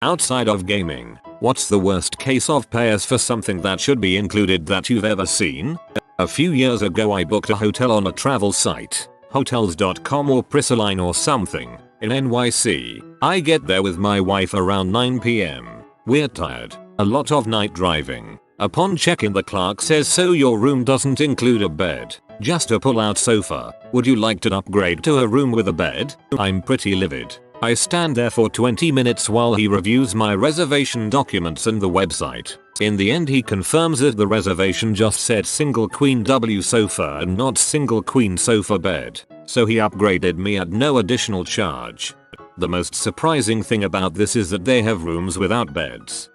Outside of gaming, what's the worst case of payers for something that should be included that you've ever seen? A few years ago I booked a hotel on a travel site, hotels.com or Priceline or something, in NYC. I get there with my wife around 9 p.m. We're tired, a lot of night driving. Upon check-in the clerk says, so your room doesn't include a bed, just a pull-out sofa. Would you like to upgrade to a room with a bed? I'm pretty livid. I stand there for 20 minutes while he reviews my reservation documents and the website. In the end he confirms that the reservation just said single queen W sofa and not single queen sofa bed, so he upgraded me at no additional charge. The most surprising thing about this is that they have rooms without beds.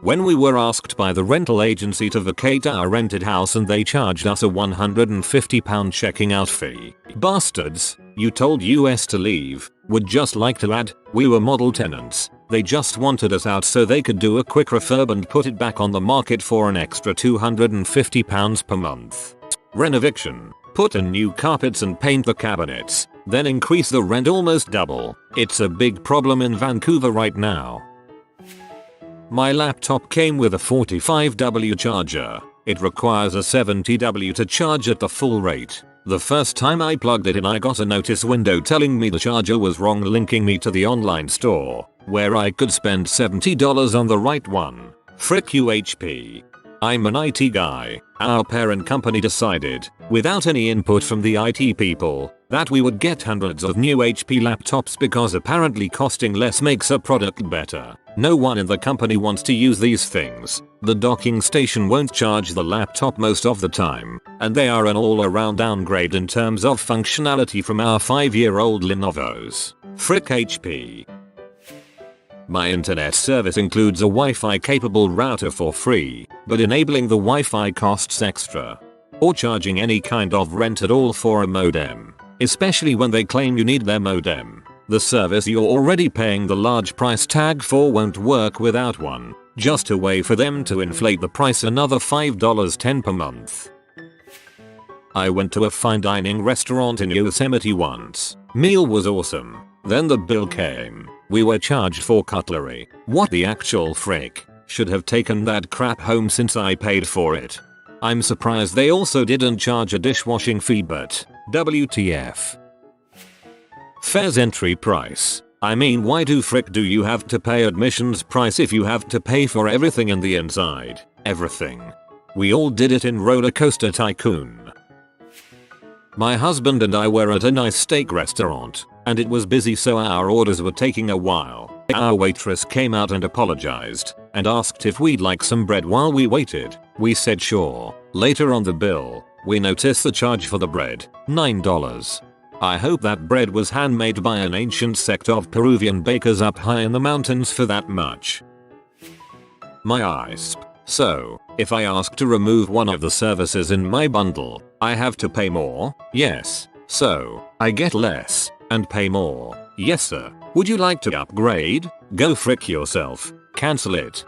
When we were asked by the rental agency to vacate our rented house and they charged us a £150 checking out fee. Bastards, you told us to leave. Would just like to add, we were model tenants. They just wanted us out so they could do a quick refurb and put it back on the market for an extra £250 per month. Renoviction. Put in new carpets and paint the cabinets, then increase the rent almost double. It's a big problem in Vancouver right now. My laptop came with a 45W charger. It requires a 70W to charge at the full rate. The first time I plugged it in I got a notice window telling me the charger was wrong, linking me to the online store, where I could spend $70 on the right one. Frick you HP. I'm an IT guy. Our parent company decided, without any input from the IT people, that we would get hundreds of new HP laptops because apparently costing less makes a product better. No one in the company wants to use these things. The docking station won't charge the laptop most of the time, and they are an all-around downgrade in terms of functionality from our 5-year-old Lenovo's. Frick HP. My internet service includes a Wi-Fi capable router for free, but enabling the Wi-Fi costs extra. Or charging any kind of rent at all for a modem, especially when they claim you need their modem. The service you're already paying the large price tag for won't work without one, just a way for them to inflate the price another $5.10 per month. I went to a fine dining restaurant in Yosemite once. Meal was awesome. Then the bill came. We were charged for cutlery. What the actual frick? Should have taken that crap home since I paid for it. I'm surprised they also didn't charge a dishwashing fee, but WTF. Fares entry price. I mean, why do frick do you have to pay admissions price if you have to pay for everything in the inside? Everything. We all did it in Roller Coaster Tycoon. My husband and I were at a nice steak restaurant, and it was busy so our orders were taking a while. Our waitress came out and apologized, and asked if we'd like some bread while we waited. We said sure. Later on the bill, we noticed the charge for the bread, $9. I hope that bread was handmade by an ancient sect of Peruvian bakers up high in the mountains for that much. My ISP. So, if I ask to remove one of the services in my bundle, I have to pay more? Yes. So, I get less, and pay more. Yes sir. Would you like to upgrade? Go frick yourself. Cancel it.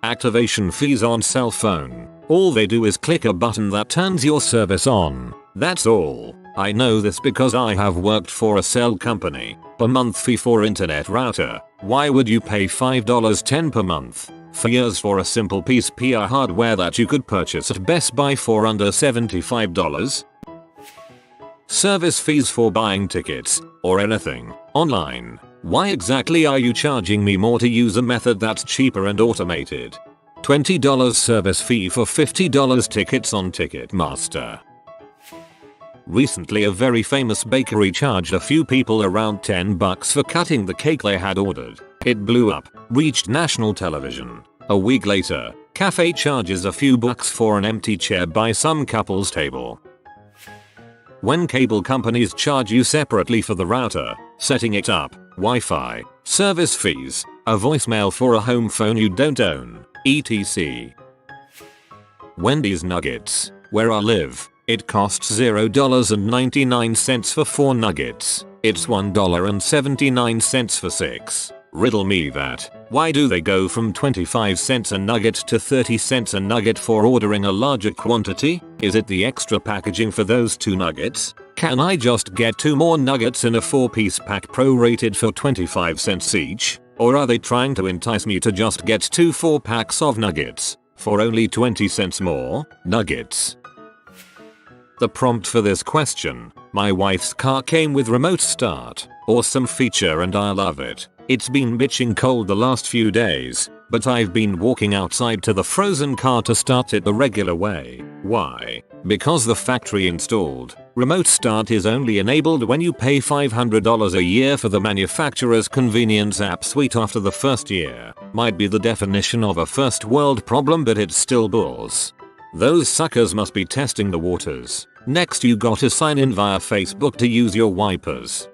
Activation fees on cell phone. All they do is click a button that turns your service on. That's all. I know this because I have worked for a cell company. Per month fee for internet router. Why would you pay $5.10 per month for years for a simple piece of PR hardware that you could purchase at Best Buy for under $75? Service fees for buying tickets, or anything, online. Why exactly are you charging me more to use a method that's cheaper and automated? $20 service fee for $50 tickets on Ticketmaster. Recently a very famous bakery charged a few people around $10 for cutting the cake they had ordered. It blew up, reached national television. A week later, cafe charges a few bucks for an empty chair by some couple's table. When cable companies charge you separately for the router, setting it up, Wi-Fi, service fees, a voicemail for a home phone you don't own, etc. Wendy's nuggets, where I live, it costs $0.99 for 4 nuggets. It's $1.79 for 6. Riddle me that. Why do they go from 25 cents a nugget to 30 cents a nugget for ordering a larger quantity? Is it the extra packaging for those 2 nuggets? Can I just get 2 more nuggets in a 4-piece pack prorated for 25 cents each? Or are they trying to entice me to just get 2 4-packs of nuggets for only 20 cents more? Nuggets. The prompt for this question: my wife's car came with remote start. Awesome feature and I love it. It's been bitching cold the last few days, but I've been walking outside to the frozen car to start it the regular way. Why? Because the factory installed remote start is only enabled when you pay $500 a year for the manufacturer's convenience app suite after the first year. Might be the definition of a first world problem, but it's still bulls. Those suckers must be testing the waters. Next, you gotta sign in via Facebook to use your wipers.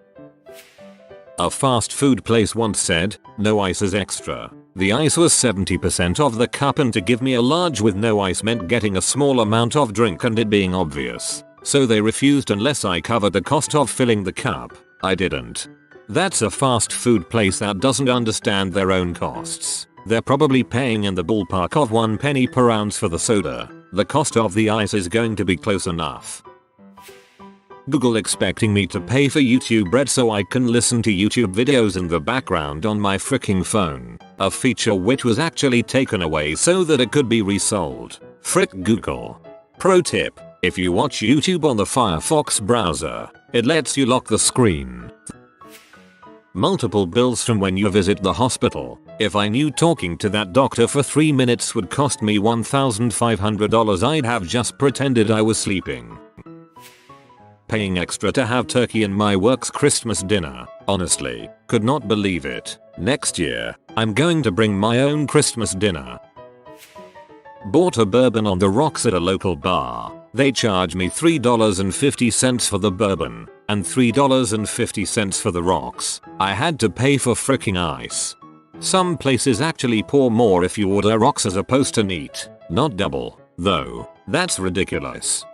A fast food place once said, "No ice is extra." The ice was 70% of the cup, and to give me a large with no ice meant getting a small amount of drink and it being obvious. So they refused unless I covered the cost of filling the cup. I didn't. That's a fast food place that doesn't understand their own costs. They're probably paying in the ballpark of 1 penny per ounce for the soda. The cost of the ice is going to be close enough. Google expecting me to pay for YouTube Red so I can listen to YouTube videos in the background on my freaking phone. A feature which was actually taken away so that it could be resold. Frick Google. Pro tip: if you watch YouTube on the Firefox browser, it lets you lock the screen. Multiple bills from when you visit the hospital. If I knew talking to that doctor for 3 minutes would cost me $1,500, I'd have just pretended I was sleeping. Paying extra to have turkey in my work's Christmas dinner. Honestly, could not believe it. Next year, I'm going to bring my own Christmas dinner. Bought a bourbon on the rocks at a local bar. They charged me $3.50 for the bourbon and $3.50 for the rocks. I had to pay for fricking ice. Some places actually pour more if you order rocks as opposed to neat, not double, though. That's ridiculous.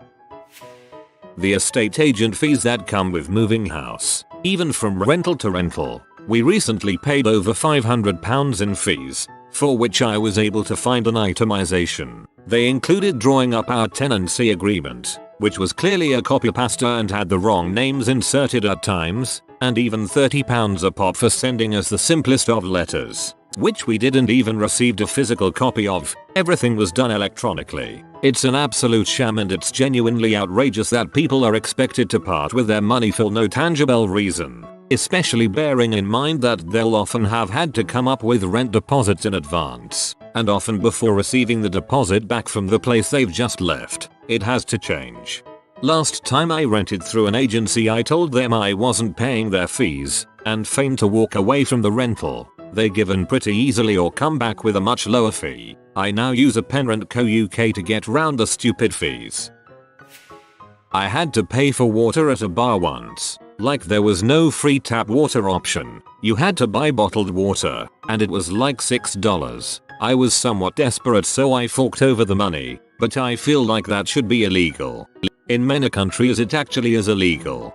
The estate agent fees that come with moving house, even from rental to rental. We recently paid over £500 in fees, for which I was able to find an itemization. They included drawing up our tenancy agreement, which was clearly a copy pasta and had the wrong names inserted at times, and even £30 a pop for sending us the simplest of letters, which we didn't even receive a physical copy of. Everything was done electronically. It's an absolute sham, and it's genuinely outrageous that people are expected to part with their money for no tangible reason, especially bearing in mind that they'll often have had to come up with rent deposits in advance, and often before receiving the deposit back from the place they've just left. It has to change. Last time I rented through an agency, I told them I wasn't paying their fees, and feigned to walk away from the rental. They give in pretty easily or come back with a much lower fee. I now use a Penrent Co UK to get round the stupid fees. I had to pay for water at a bar once. Like there was no free tap water option. You had to buy bottled water, and it was like $6. I was somewhat desperate, so I forked over the money, but I feel like that should be illegal. In many countries it actually is illegal.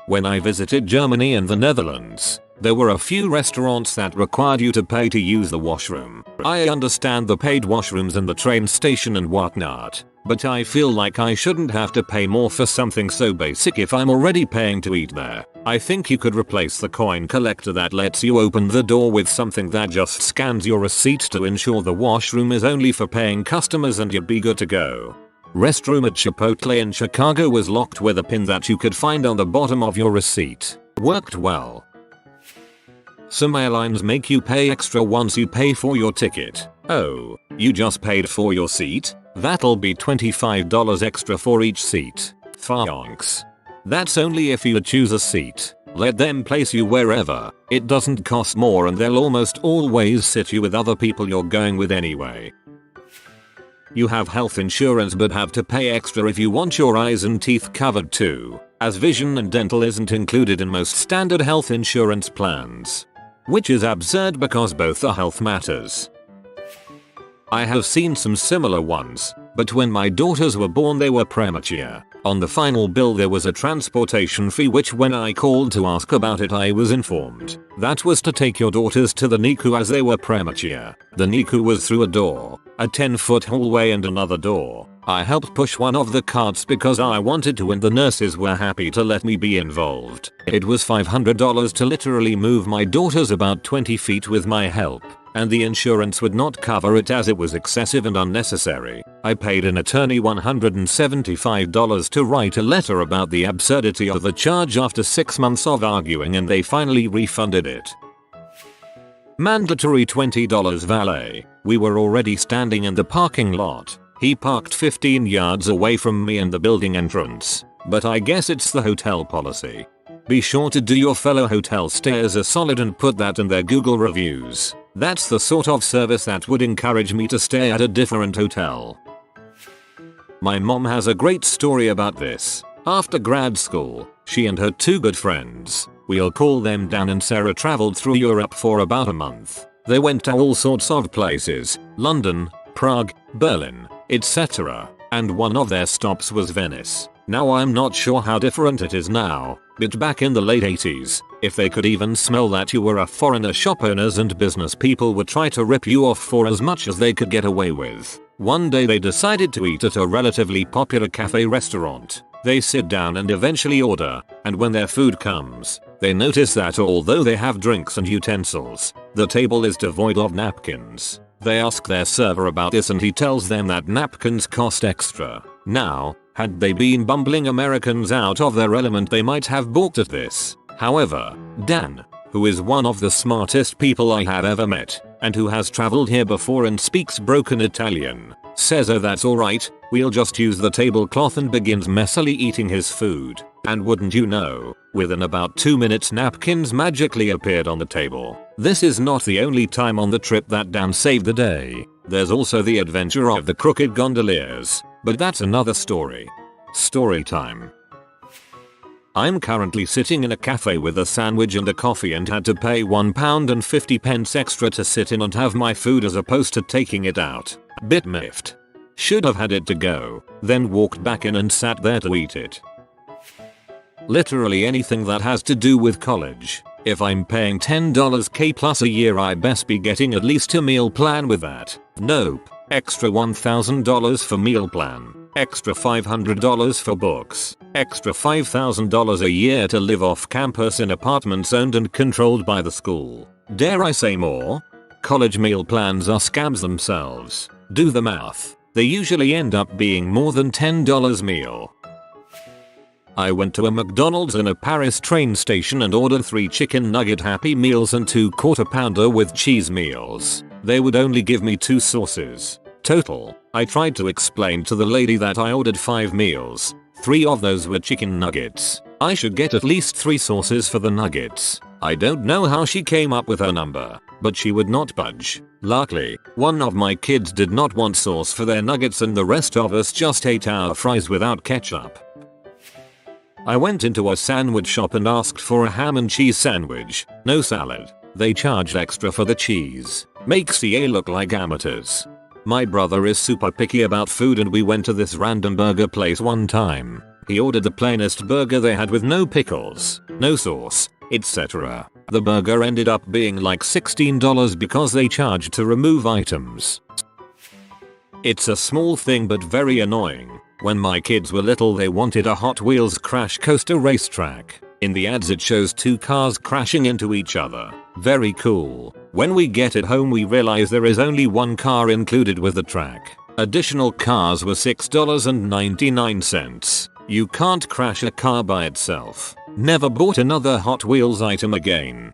When I visited Germany and the Netherlands, there were a few restaurants that required you to pay to use the washroom. I understand the paid washrooms in the train station and whatnot, but I feel like I shouldn't have to pay more for something so basic if I'm already paying to eat there. I think you could replace the coin collector that lets you open the door with something that just scans your receipt to ensure the washroom is only for paying customers, and you'd be good to go. Restroom at Chipotle in Chicago was locked with a pin that you could find on the bottom of your receipt. Worked well. Some airlines make you pay extra once you pay for your ticket. Oh, you just paid for your seat? That'll be $25 extra for each seat. Thanks. That's only if you choose a seat. Let them place you wherever. It doesn't cost more, and they'll almost always sit you with other people you're going with anyway. You have health insurance but have to pay extra if you want your eyes and teeth covered too, as vision and dental isn't included in most standard health insurance plans. Which is absurd because both are health matters. I have seen some similar ones, but when my daughters were born they were premature. On the final bill there was a transportation fee, which when I called to ask about it I was informed that was to take your daughters to the NICU as they were premature. The NICU was through a door, a 10-foot hallway and another door. I helped push one of the carts because I wanted to and the nurses were happy to let me be involved. It was $500 to literally move my daughters about 20 feet with my help, and the insurance would not cover it as it was excessive and unnecessary. I paid an attorney $175 to write a letter about the absurdity of the charge after 6 months of arguing, and they finally refunded it. Mandatory $20 valet. We were already standing in the parking lot. He parked 15 yards away from me in the building entrance, but I guess it's the hotel policy. Be sure to do your fellow hotel stayers a solid and put that in their Google reviews. That's the sort of service that would encourage me to stay at a different hotel. My mom has a great story about this. After grad school, she and her 2 good friends, we'll call them Dan and Sarah, traveled through Europe for about a month. They went to all sorts of places, London, Prague, Berlin, etc. And one of their stops was Venice. Now I'm not sure how different it is now, but back in the late 80s, if they could even smell that you were a foreigner, shop owners and business people would try to rip you off for as much as they could get away with. One day they decided to eat at a relatively popular cafe restaurant. They sit down and eventually order, and when their food comes, they notice that although they have drinks and utensils, the table is devoid of napkins. They ask their server about this and he tells them that napkins cost extra. Now, had they been bumbling Americans out of their element, they might have balked at this. However, Dan, who is one of the smartest people I have ever met, and who has traveled here before and speaks broken Italian, says, "Oh, that's alright, we'll just use the tablecloth," and begins messily eating his food. And wouldn't you know, within about 2 minutes napkins magically appeared on the table. This is not the only time on the trip that Dan saved the day. There's also the adventure of the crooked gondoliers, but that's another story. Story time. I'm currently sitting in a cafe with a sandwich and a coffee and had to pay £1.50 extra to sit in and have my food as opposed to taking it out. Bit miffed. Should have had it to go, then walked back in and sat there to eat it. Literally anything that has to do with college. If I'm paying $10 K plus a year, I best be getting at least a meal plan with that. Nope. Extra $1,000 for meal plan. Extra $500 for books. Extra $5,000 a year to live off campus in apartments owned and controlled by the school. Dare I say more? College meal plans are scams themselves. Do the math. They usually end up being more than $10 meal. I went to a McDonald's in a Paris train station and ordered 3 chicken nugget Happy Meals and 2 quarter pounder with cheese meals. They would only give me 2 sauces. Total. I tried to explain to the lady that I ordered 5 meals. 3 of those were chicken nuggets. I should get at least 3 sauces for the nuggets. I don't know how she came up with her number, but she would not budge. Luckily, one of my kids did not want sauce for their nuggets and the rest of us just ate our fries without ketchup. I went into a sandwich shop and asked for a ham and cheese sandwich, no salad. They charged extra for the cheese. Makes CA look like amateurs. My brother is super picky about food and we went to this random burger place one time. He ordered the plainest burger they had with no pickles, no sauce, etc. The burger ended up being like $16 because they charged to remove items. It's a small thing but very annoying. When my kids were little, they wanted a Hot Wheels crash coaster racetrack. In the ads it shows 2 cars crashing into each other. Very cool. When we get it home we realize there is only 1 car included with the track. Additional cars were $6.99. You can't crash a car by itself. Never bought another Hot Wheels item again.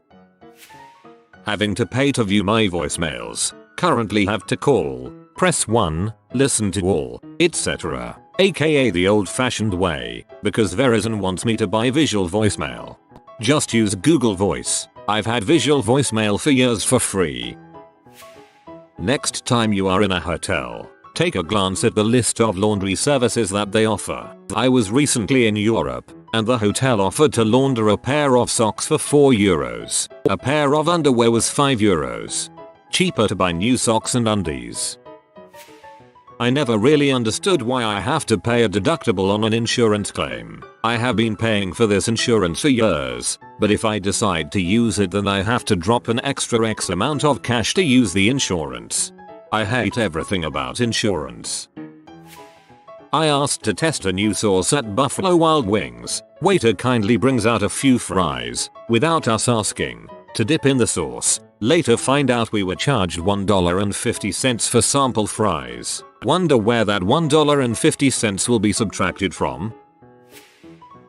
Having to pay to view my voicemails. Currently have to call, press 1, listen to all, etc. aka the old-fashioned way, because Verizon wants me to buy visual voicemail. Just use Google Voice. I've had visual voicemail for years for free. Next time you are in a hotel, take a glance at the list of laundry services that they offer. I was recently in Europe, and the hotel offered to launder a pair of socks for €4. A pair of underwear was €5. Cheaper to buy new socks and undies. I never really understood why I have to pay a deductible on an insurance claim. I have been paying for this insurance for years, but if I decide to use it then I have to drop an extra X amount of cash to use the insurance. I hate everything about insurance. I asked to test a new sauce at Buffalo Wild Wings. Waiter kindly brings out a few fries, without us asking, to dip in the sauce. Later find out we were charged $1.50 for sample fries. Wonder where that $1.50 will be subtracted from?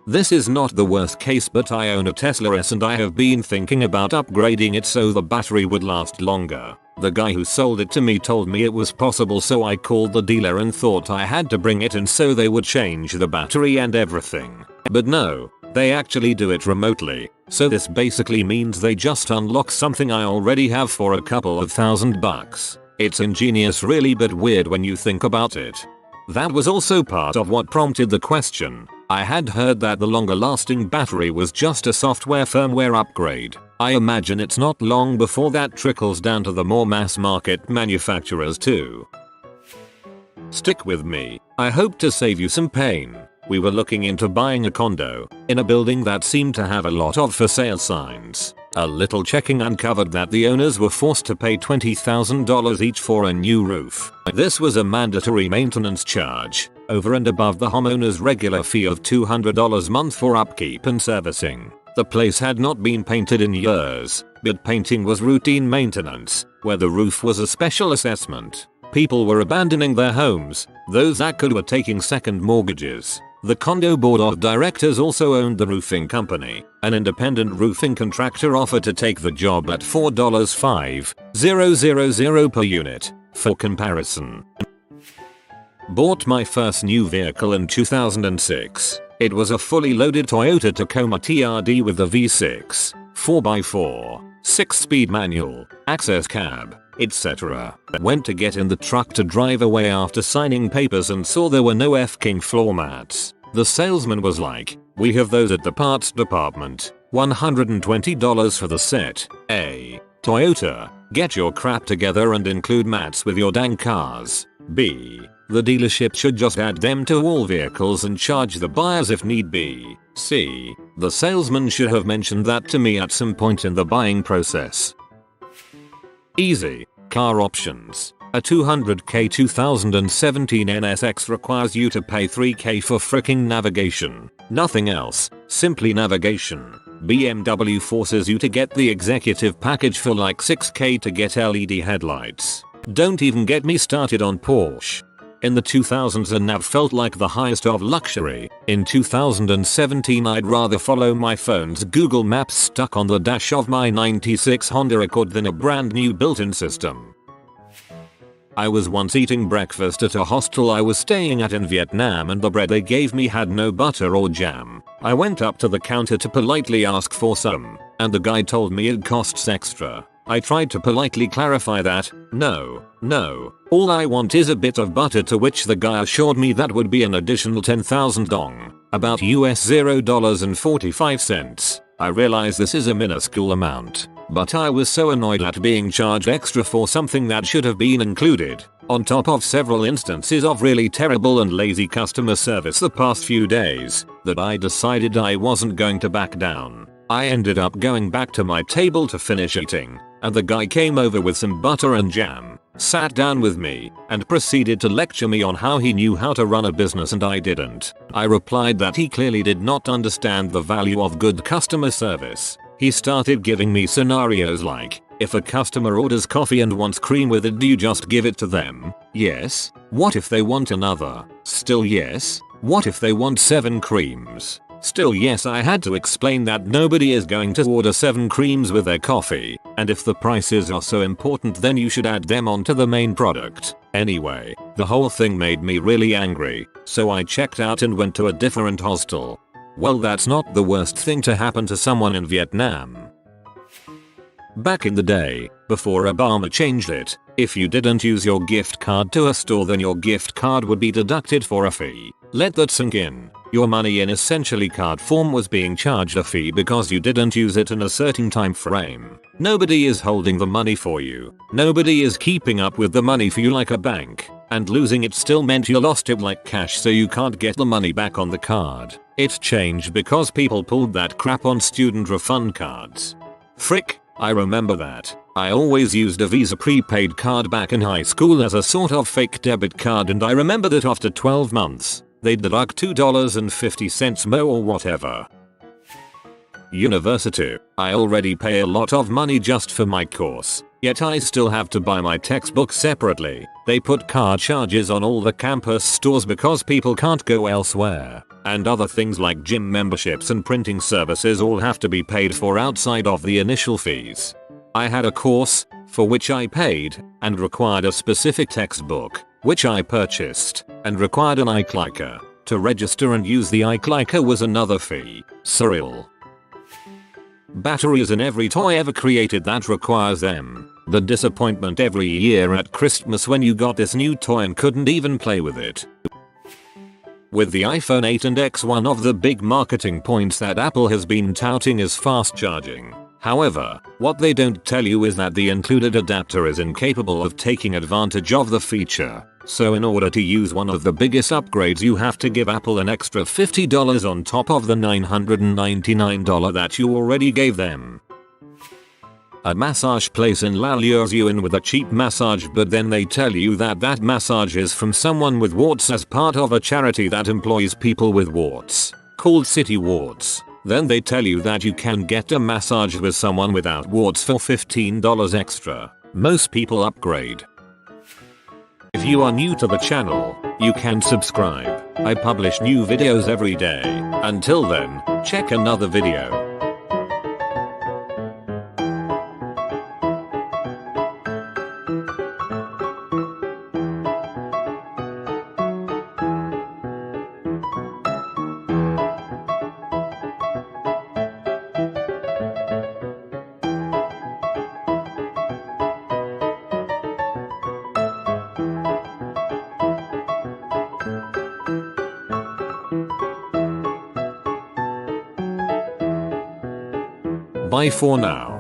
This is not the worst case, but I own a Tesla S and I have been thinking about upgrading it so the battery would last longer. The guy who sold it to me told me it was possible, so I called the dealer and thought I had to bring it in so they would change the battery and everything. But no, they actually do it remotely. So this basically means they just unlock something I already have for a couple of $1,000. It's ingenious really, but weird when you think about it. That was also part of what prompted the question. I had heard that the longer lasting battery was just a software firmware upgrade. I imagine it's not long before that trickles down to the more mass market manufacturers too. Stick with me. I hope to save you some pain. We were looking into buying a condo in a building that seemed to have a lot of for sale signs. A little checking uncovered that the owners were forced to pay $20,000 each for a new roof. This was a mandatory maintenance charge, over and above the homeowner's regular fee of $200 a month for upkeep and servicing. The place had not been painted in years, but painting was routine maintenance, where the roof was a special assessment. People were abandoning their homes, those that could were taking second mortgages. The condo board of directors also owned the roofing company. An independent roofing contractor offered to take the job at $4,500 per unit. For comparison, bought my first new vehicle in 2006. It was a fully loaded Toyota Tacoma TRD with a V6, 4x4, 6-speed manual, access cab, etc. Went to get in the truck to drive away after signing papers and saw there were no F-king floor mats. The salesman was like, "We have those at the parts department. $120 for the set." A. Toyota, get your crap together and include mats with your dang cars. B. The dealership should just add them to all vehicles and charge the buyers if need be. C. The salesman should have mentioned that to me at some point in the buying process. Easy. Car options. A 200k 2017 NSX requires you to pay $3k for fricking navigation. Nothing else, simply navigation. BMW forces you to get the executive package for like $6k to get LED headlights. Don't even get me started on Porsche. In the 2000s a nav felt like the highest of luxury. In 2017 I'd rather follow my phone's Google Maps stuck on the dash of my 96 Honda Accord than a brand new built-in system. I was once eating breakfast at a hostel I was staying at in Vietnam and the bread they gave me had no butter or jam. I went up to the counter to politely ask for some, and the guy told me it costs extra. I tried to politely clarify that, no, all I want is a bit of butter, to which the guy assured me that would be an additional 10,000 dong, about US $0.45. I realize this is a minuscule amount, but I was so annoyed at being charged extra for something that should have been included, on top of several instances of really terrible and lazy customer service the past few days, that I decided I wasn't going to back down. I ended up going back to my table to finish eating, and the guy came over with some butter and jam, sat down with me, and proceeded to lecture me on how he knew how to run a business and I didn't. I replied that he clearly did not understand the value of good customer service. He started giving me scenarios like, if a customer orders coffee and wants cream with it, do you just give it to them? Yes. What if they want another? Still yes. What if they want 7 creams? Still yes. I had to explain that nobody is going to order 7 creams with their coffee, and if the prices are so important then you should add them onto the main product. Anyway, the whole thing made me really angry, so I checked out and went to a different hostel. Well, that's not the worst thing to happen to someone in Vietnam. Back in the day, before Obama changed it, if you didn't use your gift card to a store then your gift card would be deducted for a fee. Let that sink in. Your money in essentially card form was being charged a fee because you didn't use it in a certain time frame. Nobody is holding the money for you. Nobody is keeping up with the money for you like a bank. And losing it still meant you lost it like cash, so you can't get the money back on the card. It changed because people pulled that crap on student refund cards. Frick, I remember that. I always used a Visa prepaid card back in high school as a sort of fake debit card, and I remember that after 12 months, they'd deduct $2.50 more or whatever. University. I already pay a lot of money just for my course, yet I still have to buy my textbook separately. They put card charges on all the campus stores because people can't go elsewhere, and other things like gym memberships and printing services all have to be paid for outside of the initial fees. I had a course, for which I paid, and required a specific textbook, which I purchased, and required an iClicker. To register and use the iClicker was another fee. Surreal. Batteries in every toy ever created that requires them. The disappointment every year at Christmas when you got this new toy and couldn't even play with it. With the iPhone 8 and X, one of the big marketing points that Apple has been touting is fast charging. However, what they don't tell you is that the included adapter is incapable of taking advantage of the feature. So in order to use one of the biggest upgrades, you have to give Apple an extra $50 on top of the $999 that you already gave them. A massage place in La lures you in with a cheap massage, but then they tell you that that massage is from someone with warts as part of a charity that employs people with warts, called City Warts. Then they tell you that you can get a massage with someone without warts for $15 extra. Most people upgrade. If you are new to the channel, you can subscribe. I publish new videos every day. Until then, check another video. Bye for now.